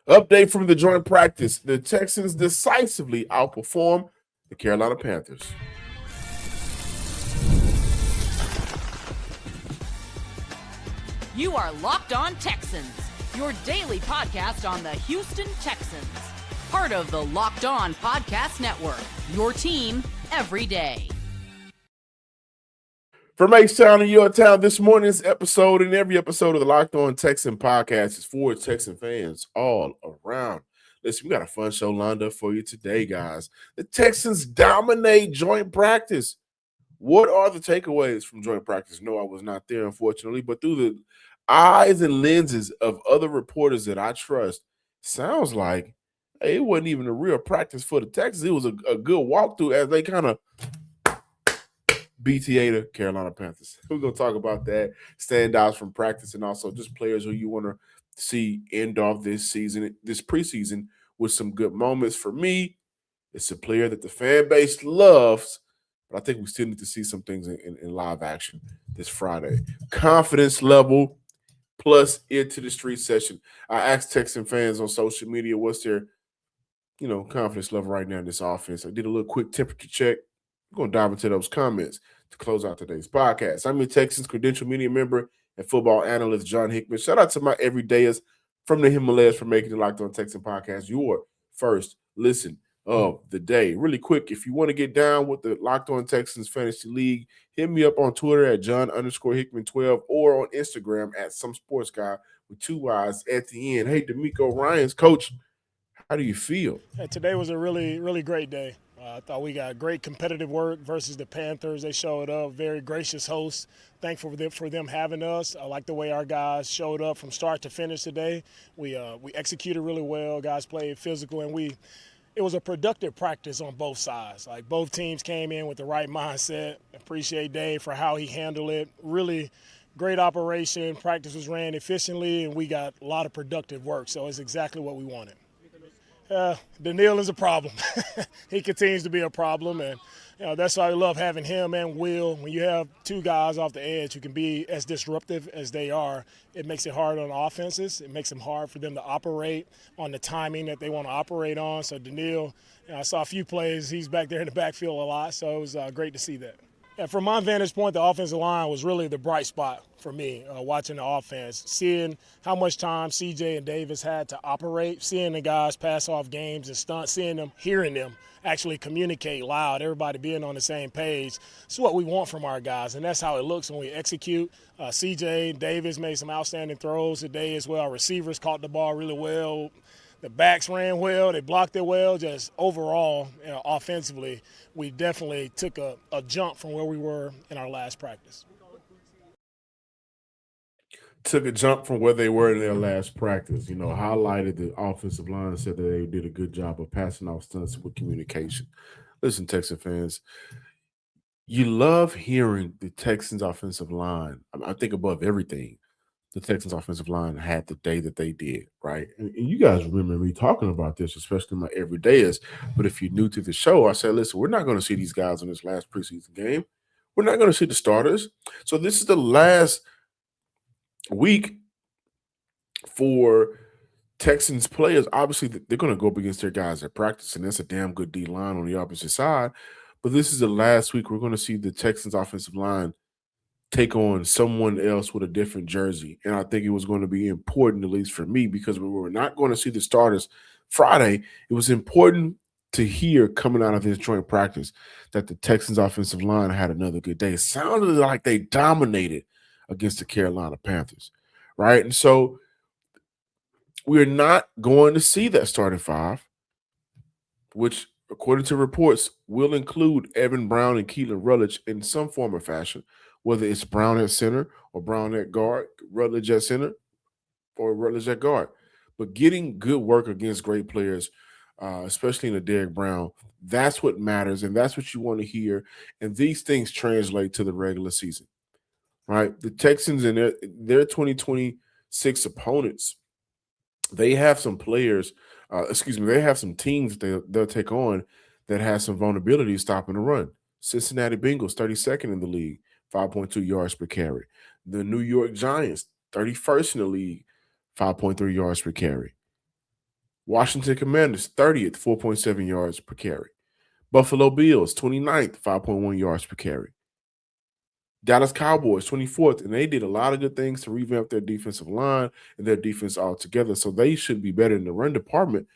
Update from the joint practice. The Texans decisively outperform the Carolina Panthers. You are Locked On Texans, your daily podcast on the Houston Texans. Part of the Locked On Podcast Network, your team every day. From H-Town and your town, this morning's episode and every episode of the Locked On Texan podcast is for Texan fans all around. Listen, we got a fun show lined up for you today, guys. The Texans dominate joint practice. What are the takeaways from joint practice? No, I was not there, unfortunately, but through the eyes and lenses of other reporters that I trust, sounds like hey, it wasn't even a real practice for the Texans. It was a good walkthrough as they kind of BTA the Carolina Panthers. We're going to talk about that, standouts from practice, and also just players who you want to see end off this season, this preseason, with some good moments. For me, it's a player that the fan base loves, but I think we still need to see some things in live action this Friday. Confidence level plus into the street session. I asked Texan fans on social media what's their confidence level right now in this offense. I did a little quick temperature check. We're going to dive into those comments to close out today's podcast. I'm your Texans credential media member and football analyst, John Hickman. Shout out to my everydayers from the Himalayas for making the Locked On Texan podcast your first listen of the day. Really quick, if you want to get down with the Locked On Texans Fantasy League, hit me up on Twitter at John_Hickman12 or on Instagram at Some Sports Guy with 2 Y's at the end. Hey, D'Amico Ryans, coach, how do you feel? Hey, today was a really, really great day. I thought we got great competitive work versus the Panthers. They showed up, very gracious hosts. Thankful for them having us. I like the way our guys showed up from start to finish today. We executed really well. Guys played physical, and it was a productive practice on both sides. Like, both teams came in with the right mindset. Appreciate Dave for how he handled it. Really great operation. Practice was ran efficiently, and we got a lot of productive work. So it's exactly what we wanted. Danielle is a problem. He continues to be a problem, and that's why I love having him and Will. When you have 2 guys off the edge who can be as disruptive as they are, it makes it hard on offenses. It makes them hard for them to operate on the timing that they want to operate on. So Danielle, I saw a few plays. He's back there in the backfield a lot, so it was great to see that. Yeah, from my vantage point, the offensive line was really the bright spot for me, watching the offense, seeing how much time CJ and Davis had to operate, seeing the guys pass off games and stunt, seeing them, hearing them actually communicate loud, everybody being on the same page. It's what we want from our guys, and that's how it looks when we execute. CJ and Davis made some outstanding throws today as well. Our receivers caught the ball really well. The backs ran well. They blocked it well. Just overall, offensively, we definitely took a jump from where we were in our last practice. Took a jump from where they were in their last practice. Highlighted the offensive line, said that they did a good job of passing off stunts with communication. Listen, Texan fans, you love hearing the Texans offensive line. I think above everything, the Texans offensive line had the day that they did, right? And you guys remember me talking about this, especially my everydayers. But if you're new to the show, I said, listen, we're not going to see these guys in this last preseason game. We're not going to see the starters. So this is the last week for Texans players. Obviously, they're going to go up against their guys at practice, and that's a damn good D line on the opposite side. But this is the last week we're going to see the Texans offensive line take on someone else with a different jersey. And I think it was going to be important, at least for me, because we were not going to see the starters Friday. It was important to hear coming out of this joint practice that the Texans offensive line had another good day. It sounded like they dominated against the Carolina Panthers, right? And so we're not going to see that starting 5, which, according to reports, will include Evan Brown and Keylan Rutledge in some form or fashion, whether it's Brown at center or Brown at guard, Rutledge at center, or Rutledge at guard. But getting good work against great players, especially in a Derrick Brown, that's what matters, and that's what you want to hear. And these things translate to the regular season, right? The Texans and their 2026 opponents, they have some players, they have some teams they'll take on that has some vulnerability stopping the run. Cincinnati Bengals, 32nd in the league, 5.2 yards per carry. The New York Giants, 31st in the league, 5.3 yards per carry. Washington Commanders, 30th, 4.7 yards per carry. Buffalo Bills, 29th, 5.1 yards per carry. Dallas Cowboys, 24th, and they did a lot of good things to revamp their defensive line and their defense altogether, so they should be better in the run department,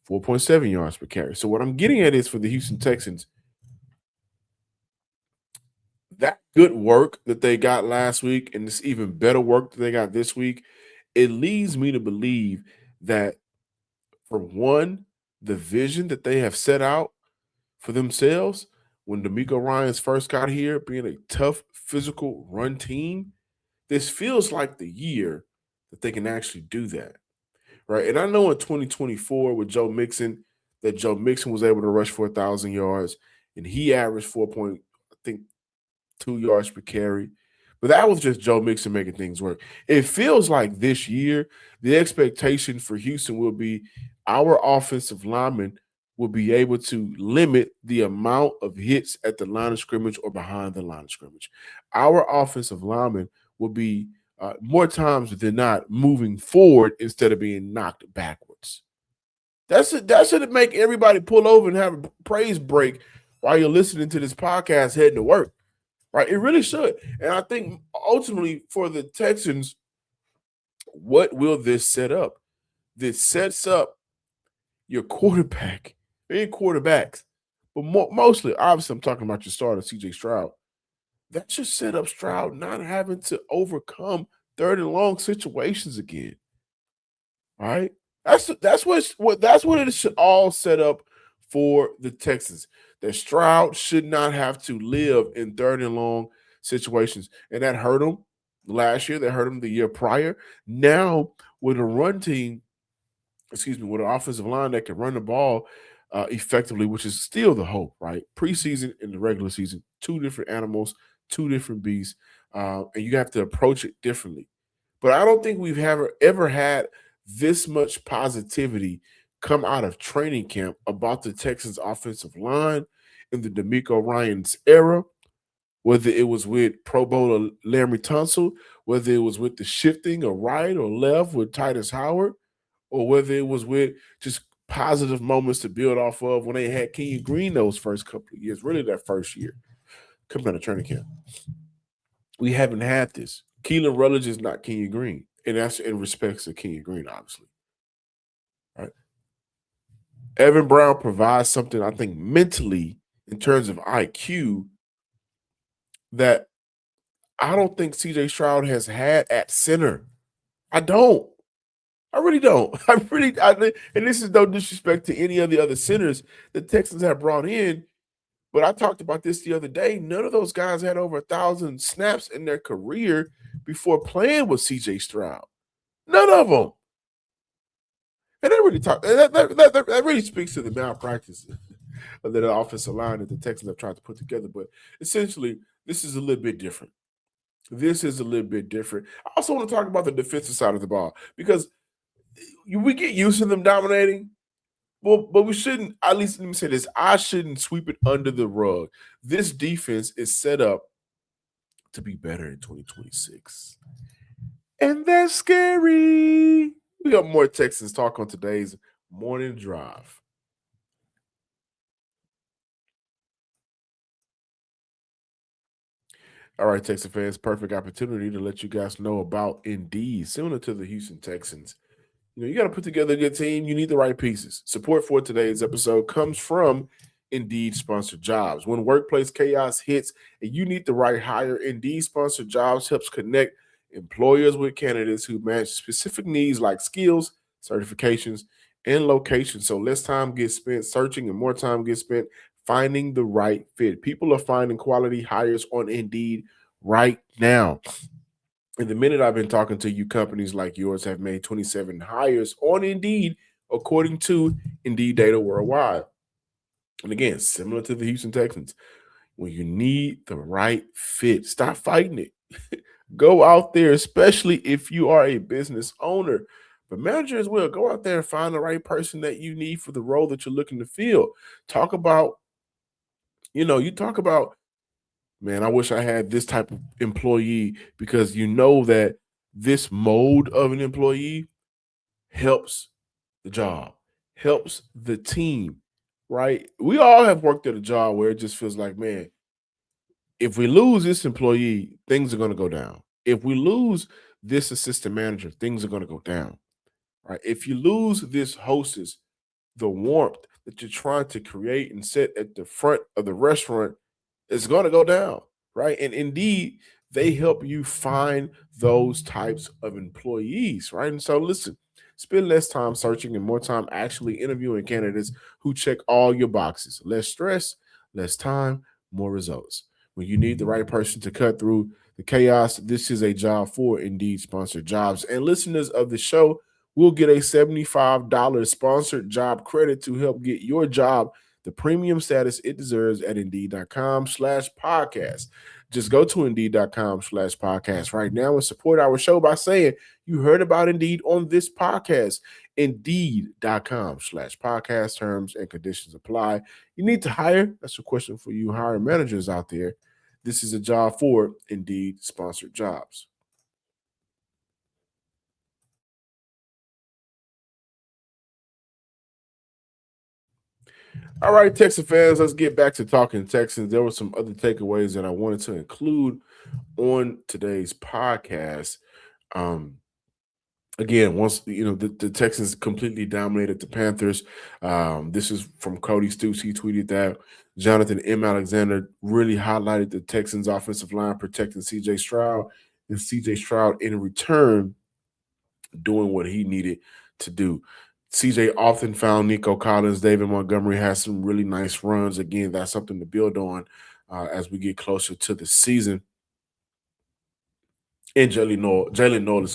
4.7 yards per carry. So what I'm getting at is for the Houston Texans, that good work that they got last week and this even better work that they got this week, it leads me to believe that, for one, the vision that they have set out for themselves when D'Amico Ryans first got here, being a tough, physical run team, this feels like the year that they can actually do that, right? And I know in 2024 with Joe Mixon, that Joe Mixon was able to rush for 1,000 yards, and he averaged 4.2 yards per carry. But that was just Joe Mixon making things work. It feels like this year, the expectation for Houston will be our offensive linemen will be able to limit the amount of hits at the line of scrimmage or behind the line of scrimmage. Our offensive linemen will be more times than not moving forward instead of being knocked backwards. That should make everybody pull over and have a praise break while you're listening to this podcast heading to work. Right, it really should. And I think ultimately for the Texans, what will this set up? This sets up your quarterback and quarterbacks, but mostly, obviously, I'm talking about your starter, C.J. Stroud. That should set up Stroud not having to overcome third and long situations again. All right, that's what it should all set up for the Texans. That Stroud should not have to live in third and long situations. And that hurt him last year. That hurt him the year prior. Now, with a run team, with an offensive line that can run the ball effectively, which is still the hope, right? Preseason and the regular season, two different animals, two different beasts, and you have to approach it differently. But I don't think we've ever had this much positivity come out of training camp about the Texans offensive line in the D'Amico Ryans era, whether it was with Pro Bowler Larry Tunsil, whether it was with the shifting of right or left with Titus Howard, or whether it was with just positive moments to build off of when they had Kenyon Green those first couple of years, really that first year coming out of training camp. We haven't had this. Keylan Rutledge is not Kenyon Green, and that's in respects to Kenyon Green, obviously. Right? Evan Brown provides something, I think, mentally in terms of IQ that I don't think C.J. Stroud has had at center. I don't. I really don't. And this is no disrespect to any of the other centers the Texans have brought in, but I talked about this the other day. None of those guys had over 1,000 snaps in their career before playing with C.J. Stroud. None of them. And that really speaks to the malpractice of the offensive line that the Texans have tried to put together. But essentially, this is a little bit different. I also want to talk about the defensive side of the ball because we get used to them dominating. Well, but we shouldn't, at least let me say this, I shouldn't sweep it under the rug. This defense is set up to be better in 2026. And that's scary. We got more Texans talk on today's Morning Drive. All right, Texas fans, perfect opportunity to let you guys know about Indeed. Similar to the Houston Texans, you got to put together a good team. You need the right pieces. Support for today's episode comes from Indeed Sponsored Jobs. When workplace chaos hits and you need the right hire, Indeed Sponsored Jobs helps connect employers with candidates who match specific needs like skills, certifications, and locations. So less time gets spent searching and more time gets spent finding the right fit. People are finding quality hires on Indeed right now. In the minute I've been talking to you, companies like yours have made 27 hires on Indeed, according to Indeed data worldwide. And again, similar to the Houston Texans, when you need the right fit, stop fighting it. Go out there, especially if you are a business owner, but manager as well. Go out there and find the right person that you need for the role that you're looking to fill. Talk about, man, I wish I had this type of employee, because you know that this mode of an employee helps the job. helps the team, right? We all have worked at a job where it just feels like, man, if we lose this employee, things are going to go down. If we lose this assistant manager, things are going to go down, right? If you lose this hostess, the warmth that you're trying to create and set at the front of the restaurant is going to go down, right? And indeed, they help you find those types of employees, right? And so, listen, spend less time searching and more time actually interviewing candidates who check all your boxes. Less stress, less time, more results. When you need the right person to cut through the chaos, this is a job for Indeed sponsored jobs. And listeners of the show will get a $75 sponsored job credit to help get your job the premium status it deserves at Indeed.com/podcast. Just go to Indeed.com/podcast right now and support our show by saying you heard about Indeed on this podcast. Indeed.com/podcast. Terms and conditions apply. You need to hire? That's a question for you hiring managers out there. This is a job for Indeed sponsored jobs. All right, Texas fans, let's get back to talking Texans. There were some other takeaways that I wanted to include on today's podcast. Again, once the Texans completely dominated the Panthers. This is from Cody Stoops. He tweeted that Jonathan M. Alexander really highlighted the Texans' offensive line protecting C.J. Stroud, and C.J. Stroud in return doing what he needed to do. CJ often found Nico Collins. David Montgomery has some really nice runs. Again, that's something to build on as we get closer to the season. And Jalen Noel,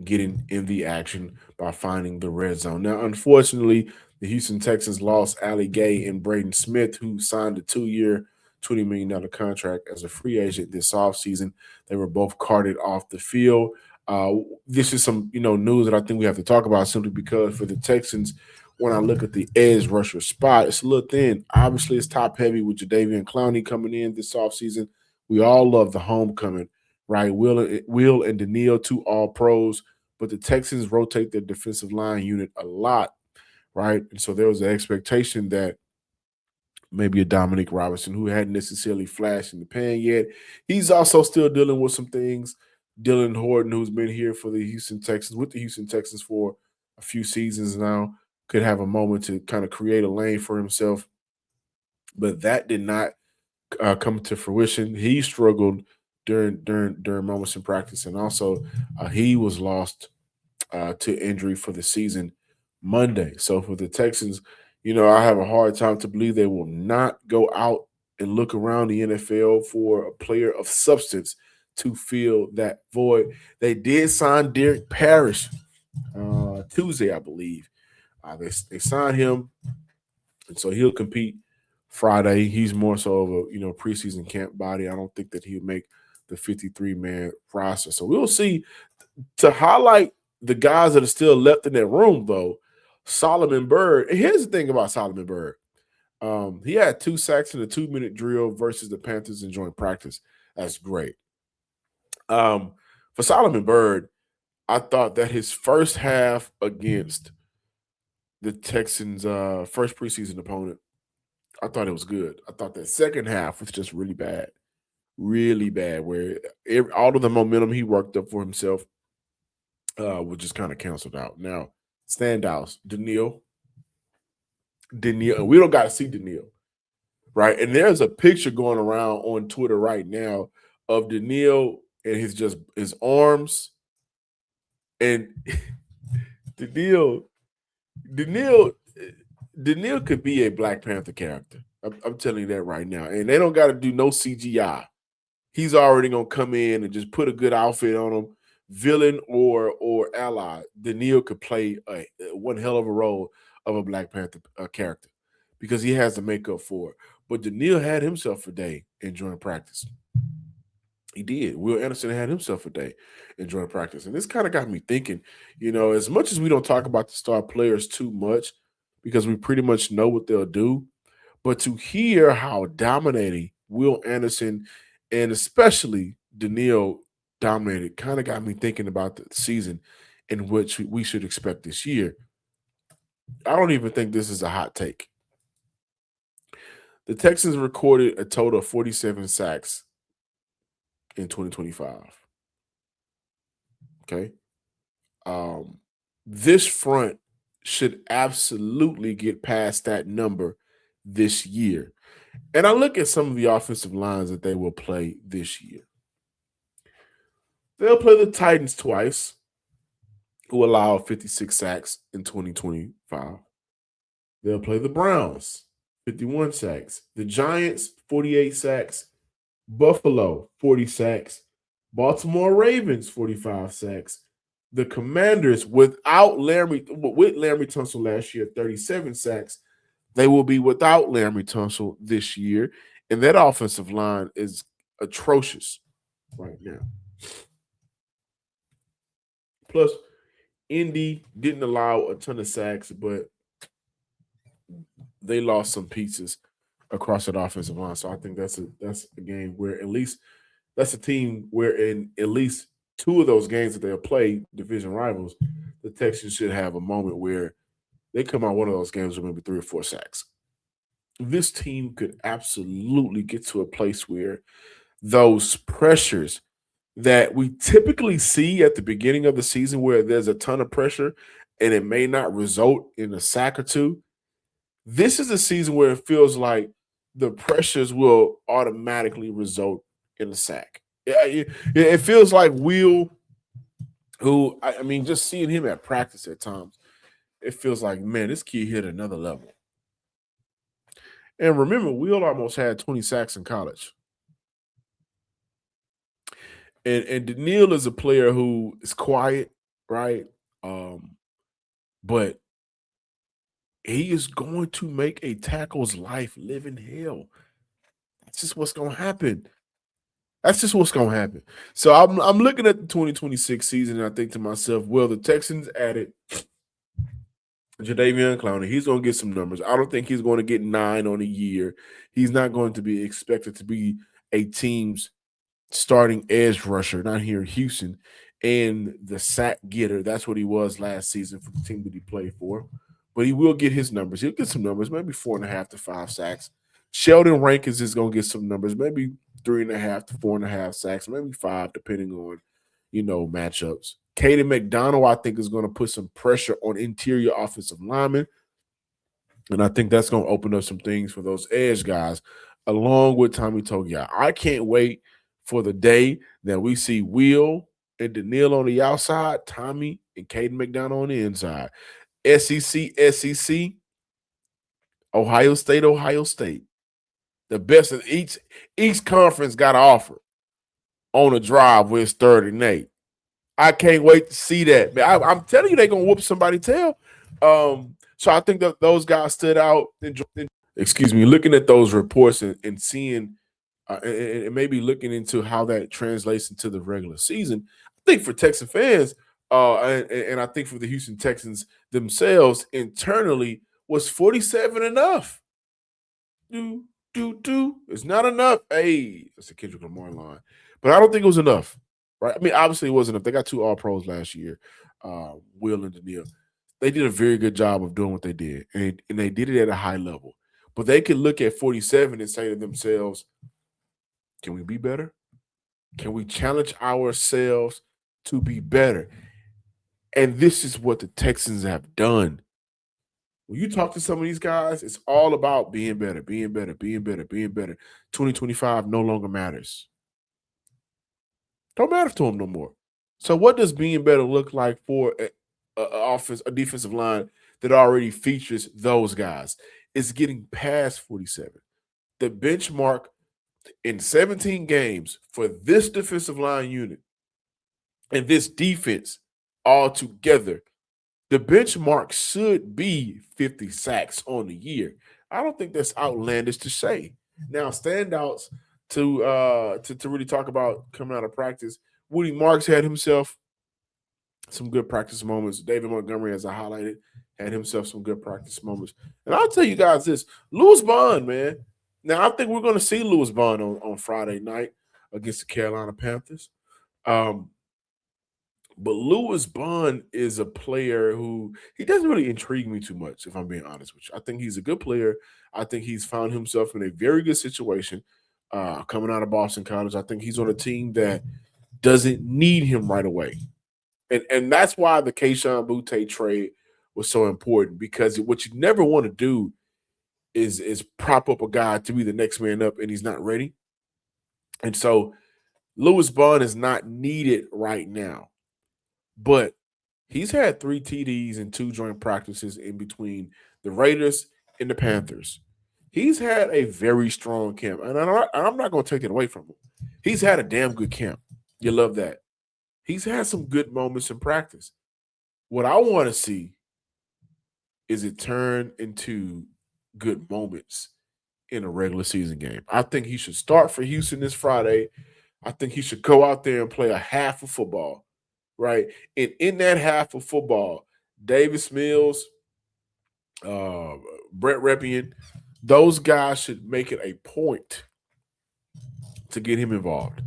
getting in the action by finding the red zone. Now, unfortunately, the Houston Texans lost Ali Gay and Braden Smith, who signed a 2-year, $20 million contract as a free agent this offseason. They were both carted off the field. This is some news that I think we have to talk about simply because for the Texans, when I look at the edge rusher spot, it's a little thin. Obviously, it's top heavy with Jadeveon Clowney coming in this offseason. We all love the homecoming, right? Will and Danielle, 2 all pros, but the Texans rotate their defensive line unit a lot, right? And so there was an expectation that maybe a Dominic Robinson, who hadn't necessarily flashed in the pan yet, he's also still dealing with some things. Dylan Horton, who's been here for the Houston Texans for a few seasons now, could have a moment to kind of create a lane for himself. But that did not come to fruition. He struggled during moments in practice, and also he was lost to injury for the season Monday. So for the Texans, I have a hard time to believe they will not go out and look around the NFL for a player of substance to fill that void. They did sign Derek Parrish Tuesday, I believe. They signed him, and so he'll compete Friday. He's more so of a preseason camp body. I don't think that he'll make the 53-man roster. So we'll see. To highlight the guys that are still left in that room, though, Solomon Byrd. And here's the thing about Solomon Byrd. He had 2 sacks in a 2-minute drill versus the Panthers in joint practice. That's great. For Solomon Byrd, I thought that his first half against the Texans' first preseason opponent, I thought it was good. I thought that second half was just really bad, where all of the momentum he worked up for himself was just kind of canceled out. Now, standouts, Danielle. We don't got to see Danielle, right? And there's a picture going around on Twitter right now of Danielle and his arms, and Danielle could be a Black Panther character. I'm telling you that right now. And they don't got to do no CGI. He's already gonna come in and just put a good outfit on him, villain or ally. Danielle could play one hell of a role of a Black Panther character because he has the makeup for it. But Danielle had himself a day enjoying practice. He did. Will Anderson had himself a day enjoying practice. And this kind of got me thinking, as much as we don't talk about the star players too much because we pretty much know what they'll do, but to hear how dominating Will Anderson and especially Danielle dominated kind of got me thinking about the season in which we should expect this year. I don't even think this is a hot take. The Texans recorded a total of 47 sacks in 2025. Okay. This front should absolutely get past that number this year. And I look at some of the offensive lines that they will play this year. They'll play the Titans twice, who allowed 56 sacks in 2025. They'll play the Browns, 51 sacks. The Giants, 48 sacks. Buffalo, 40 sacks. Baltimore Ravens, 45 sacks. The Commanders, with Laremy Tunsil last year, 37 sacks. They will be without Laremy Tunsil this year. And that offensive line is atrocious right now. Plus, Indy didn't allow a ton of sacks, but they lost some pieces across that offensive line. So I think that's a game where at least that's a team where in at least two of those games that they'll play, division rivals, the Texans should have a moment where they come out one of those games with maybe 3 or 4 sacks. This team could absolutely get to a place where those pressures that we typically see at the beginning of the season where there's a ton of pressure and it may not result in a sack or two. This is a season where it feels like the pressures will automatically result in a sack. It feels like Will, who, I mean, just seeing him at practice at times, it feels like, man, this kid hit another level. And remember, Will almost had 20 sacks in college. And Danielle is a player who is quiet, right? But he is going to make a tackle's life live in hell. That's just what's going to happen. That's just what's going to happen. So I'm looking at the 2026 season, and I think to myself, well, the Texans added Jadeveon Clowney. He's going to get some numbers. I don't think he's going to get 9 on a year. He's not going to be expected to be a team's starting edge rusher, not here in Houston, and the sack getter. That's what he was last season for the team that he played for. But he will get his numbers. He'll get some numbers, maybe 4.5 to 5 sacks. Sheldon Rankins is going to get some numbers, maybe 3.5 to 4.5 sacks, maybe 5, depending on, matchups. Caden McDonald, I think, is going to put some pressure on interior offensive linemen. And I think that's going to open up some things for those edge guys, along with Tommy Togiai. I can't wait for the day that we see Will and Danielle on the outside, Tommy and Caden McDonald on the inside. SEC, Ohio State. The best of each conference got an offer on a drive where it's 3rd and 8. I can't wait to see that. Man, I'm telling you, they're going to whoop somebody's tail. So I think that those guys stood out. Looking at those reports and seeing and maybe looking into how that translates into the regular season. I think for Texan fans and I think for the Houston Texans themselves internally, was 47 enough? It's not enough. Hey, that's a Kendrick Lamar line. But I don't think it was enough, right? I mean, obviously it wasn't enough. They got 2 All-Pros last year, Will and Danielle. They did a very good job of doing what they did, and they did it at a high level. But they could look at 47 and say to themselves, can we be better? Can we challenge ourselves to be better? And this is what the Texans have done. When you talk to some of these guys, it's all about being better. 2025 no longer matters. Don't matter to them no more. So what does being better look like for a defensive line that already features those guys? It's getting past 47. The benchmark in 17 games for this defensive line unit and this defense all together, the benchmark should be 50 sacks on the year. I don't think that's outlandish to say. Now, standouts to really talk about coming out of practice, Woody Marks had himself some good practice moments. David Montgomery, as I highlighted, had himself some good practice moments. And I'll tell you guys this, Lewis Bond, man. Now, I think we're going to see Lewis Bond on Friday night against the Carolina Panthers. But Lewis Bond is a player who he doesn't really intrigue me too much, if I'm being honest with you. I think he's a good player. I think he's found himself in a very good situation coming out of Boston College. I think he's on a team that doesn't need him right away. And that's why the Kayshon Boutte trade was so important, because what you never want to do is prop up a guy to be the next man up and he's not ready. And so Lewis Bond is not needed right now. But he's had 3 TDs and 2 joint practices in between the Raiders and the Panthers. He's had a very strong camp, and I'm not going to take it away from him. He's had a damn good camp. You love that. He's had some good moments in practice. What I want to see is it turn into good moments in a regular season game. I think he should start for Houston this Friday. I think he should go out there and play a half of football, right? And in that half of football, Davis Mills, Brett Reppion, those guys should make it a point to get him involved.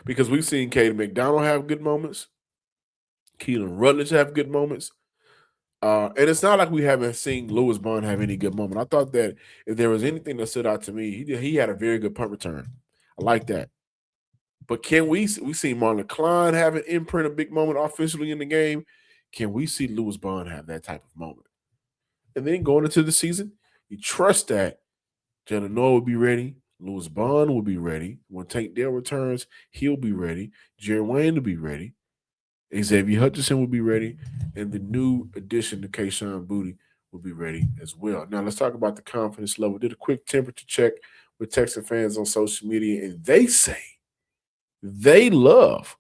Because we've seen Caden McDonald have good moments. Keylan Rutledge have good moments. And it's not like we haven't seen Lewis Bond have any good moment. I thought that if there was anything that stood out to me, he had a very good punt return. I like that. But can we see Marlon Klein have an imprint, a big moment offensively in the game? Can we see Lewis Bond have that type of moment? And then going into the season, you trust that Jalen Noah will be ready. Lewis Bond will be ready. When Tank Dell returns, he'll be ready. Jerry Wayne will be ready. Xavier Hutchinson will be ready. And the new addition to Kayshon Boutte will be ready as well. Now, let's talk about the confidence level. Did a quick temperature check with Texan fans on social media, and they say they love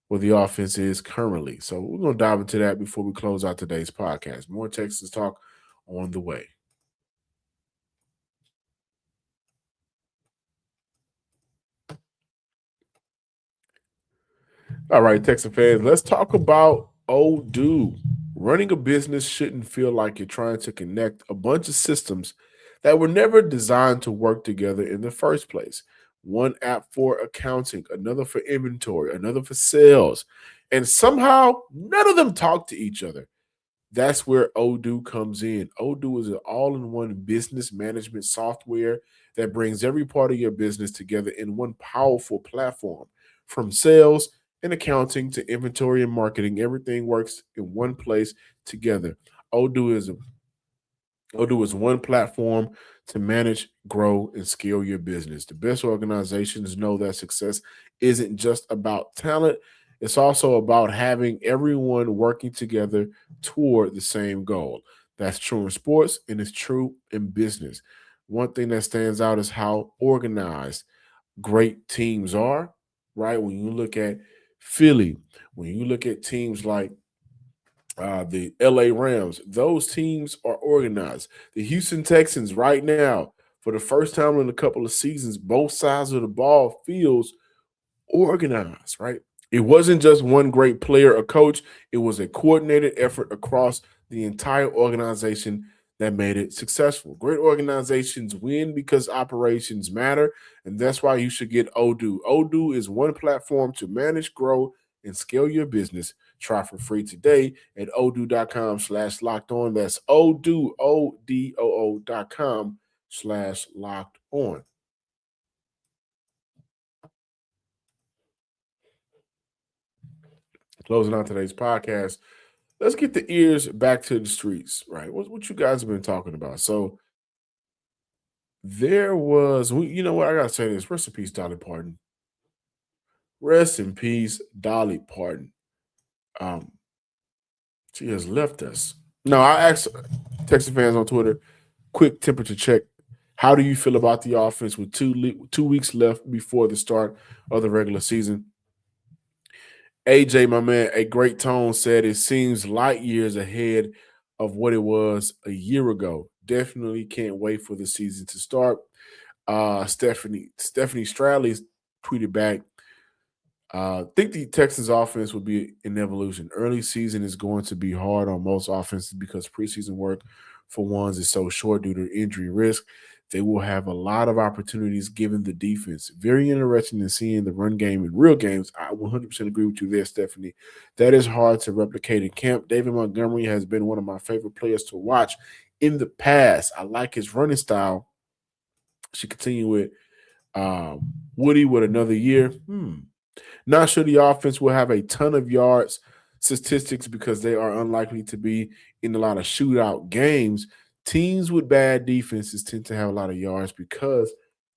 where the offense is currently. So we're going to dive into that before we close out today's podcast. More Texans talk on the way. All right, Texan fans, let's talk about Odoo. Running a business shouldn't feel like you're trying to connect a bunch of systems that were never designed to work together in the first place. One app for accounting, another for inventory, another for sales, and somehow none of them talk to each other. That's where Odoo comes in. Odoo is an all-in-one business management software that brings every part of your business together in one powerful platform. From sales and accounting to inventory and marketing, everything works in one place together. Odoo is one platform to manage, grow, and scale your business. The best organizations know that success isn't just about talent. It's also about having everyone working together toward the same goal. That's true in sports and it's true in business. One thing that stands out is how organized great teams are, right? When you look at Philly, when you look at teams like the LA Rams, those teams are organized. The Houston Texans right now, for the first time in a couple of seasons, both sides of the ball feels organized, right? It wasn't just one great player or coach. It was a coordinated effort across the entire organization that made it successful. Great organizations win because operations matter, and that's why you should get Odoo. Odoo is one platform to manage, grow, and scale your business. Try for free today at odoo.com/locked on. That's Odoo, ODOO.com/locked on. Closing out today's podcast, let's get the ears back to the streets, right? What you guys have been talking about. So there was, you know what? I gotta say this. Rest in peace, Dolly Parton. Rest in peace, Dolly Parton. Um, she has left us. No, I asked Texas fans on Twitter, quick temperature check. How do you feel about the offense with 2 weeks left before the start of the regular season? AJ, my man, a great tone said it seems light years ahead of what it was a year ago. Definitely can't wait for the season to start. Stephanie Stradley tweeted back, I think the Texans offense will be in evolution. Early season is going to be hard on most offenses because preseason work for ones is so short due to injury risk. They will have a lot of opportunities given the defense. Very interesting in seeing the run game in real games. I 100% agree with you there, Stephanie. That is hard to replicate in camp. David Montgomery has been one of my favorite players to watch in the past. I like his running style. Should continue with Woody with another year. Not sure the offense will have a ton of yards statistics because they are unlikely to be in a lot of shootout games. Teams with bad defenses tend to have a lot of yards because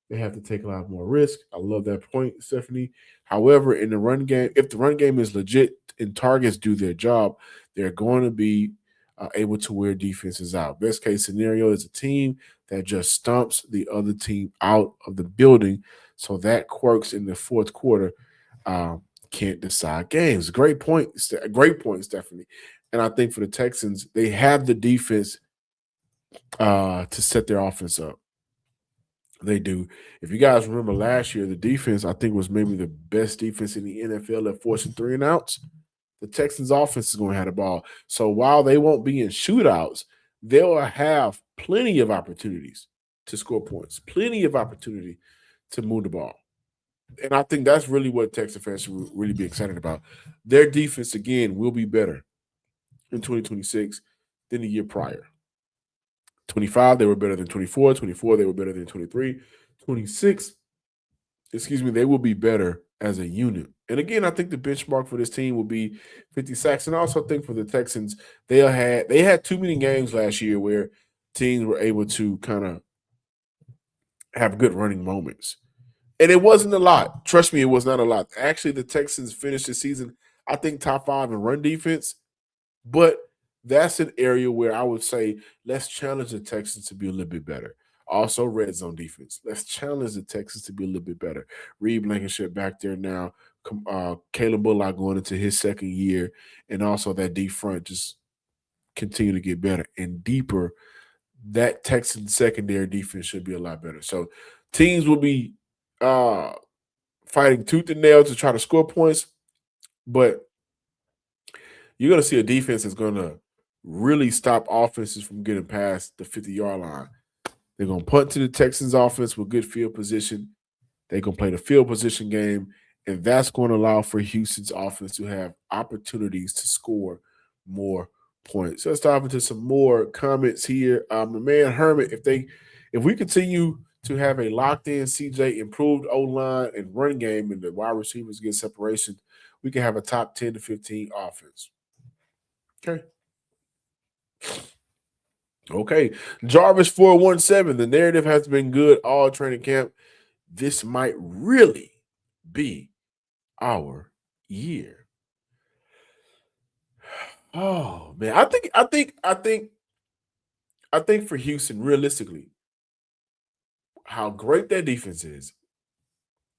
they have to take a lot more risk. I love that point, Stephanie. However, in the run game, if the run game is legit and targets do their job, they're going to be able to wear defenses out. Best case scenario is a team that just stomps the other team out of the building. So that quirks in the fourth quarter can't decide games. Great point, Stephanie. And I think for the Texans, they have the defense to set their offense up. They do. If you guys remember last year, the defense, I think, was maybe the best defense in the NFL at forcing 3 and outs. The Texans offense is going to have the ball. So while they won't be in shootouts, they'll have plenty of opportunities to score points, plenty of opportunity to move the ball. And I think that's really what Texas fans should really be excited about. Their defense, again, will be better in 2026 than the year prior. 25, they were better than 24. 24, they were better than 23. 26, they will be better as a unit. And again, I think the benchmark for this team will be 50 sacks. And I also think for the Texans, they had too many games last year where teams were able to kind of have good running moments. And it wasn't a lot. Trust me, it was not a lot. Actually, the Texans finished the season, I think, top 5 in run defense. But that's an area where I would say let's challenge the Texans to be a little bit better. Also, red zone defense. Let's challenge the Texans to be a little bit better. Reed Blankenship back there now. Caleb Bullock going into his second year. And also that deep front just continue to get better and deeper. That Texans secondary defense should be a lot better. So teams will be fighting tooth and nail to try to score points. But you're going to see a defense that's going to really stop offenses from getting past the 50-yard line. They're going to punt to the Texans offense with good field position. They're going to play the field position game, and that's going to allow for Houston's offense to have opportunities to score more points. So let's dive into some more comments here. My man Hermit, if we continue to have a locked-in CJ, improved O-line and run game, and the wide receivers get separation, we can have a top 10 to 15 offense. Okay. Jarvis 417. The narrative has been good all training camp. This might really be our year. Oh man, I think for Houston, realistically, how great that defense is,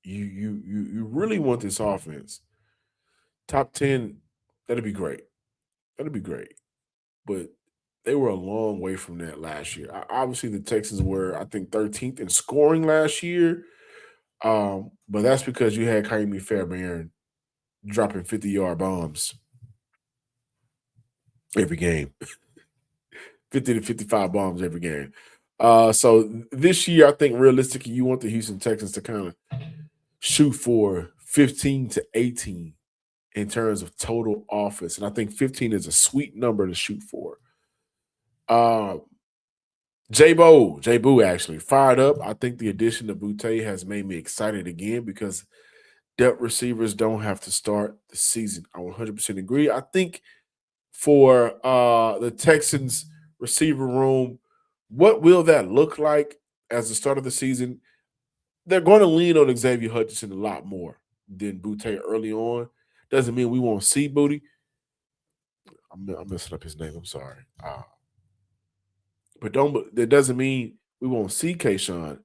you really want this offense. Top 10, that'd be great. That'd be great. But they were a long way from that last year. Obviously, the Texans were, I think, 13th in scoring last year. But that's because you had Kaimi Fairbairn dropping 50-yard bombs every game. 50 to 55 bombs every game. So this year, I think realistically, you want the Houston Texans to kind of shoot for 15 to 18 in terms of total offense. And I think 15 is a sweet number to shoot for. J-Boo actually fired up. I think the addition of Boutte has made me excited again because depth receivers don't have to start the season. I 100% agree. I think for the Texans receiver room, what will that look like as the start of the season? They're going to lean on Xavier Hutchinson a lot more than Boutte early on. Doesn't mean we won't see Booty. I'm messing up his name. I'm sorry. But that doesn't mean we won't see Kayshawn.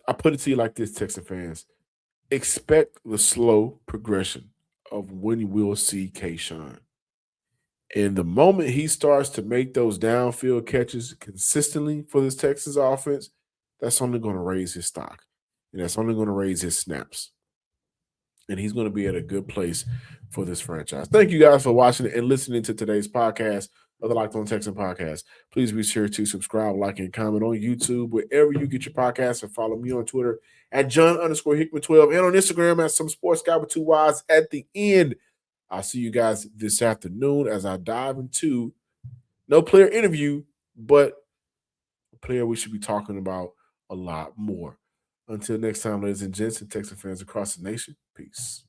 I put it to you like this, Texan fans. Expect the slow progression of when we'll see Kayshawn. And the moment he starts to make those downfield catches consistently for this Texas offense, that's only going to raise his stock. And that's only going to raise his snaps. and he's going to be at a good place for this franchise. Thank you guys for watching and listening to today's podcast of the Locked On Texan podcast. Please be sure to subscribe, like, and comment on YouTube, wherever you get your podcasts, and follow me on Twitter at John_Hickman12 and on Instagram at Some Sports Guy with 2 Y's at the end. I'll see you guys this afternoon as I dive into no player interview, but a player we should be talking about a lot more. Until next time, ladies and gents and Texan fans across the nation, peace.